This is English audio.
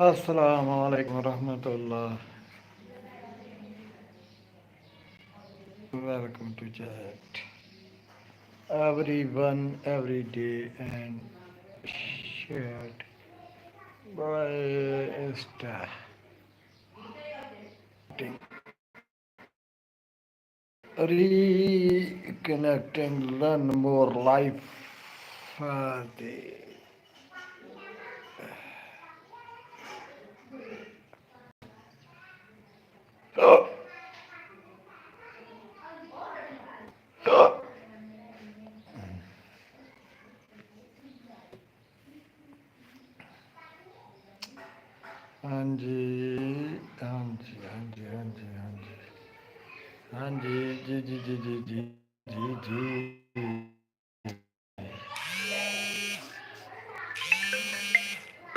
Assalamu alaikum warahmatullah. Welcome to chat. Everyone, every day, and shared by reconnecting, learn more life. The हाँ जी हाँ जी हाँ जी हाँ जी हाँ जी हाँ जी जी जी जी जी जी जी जी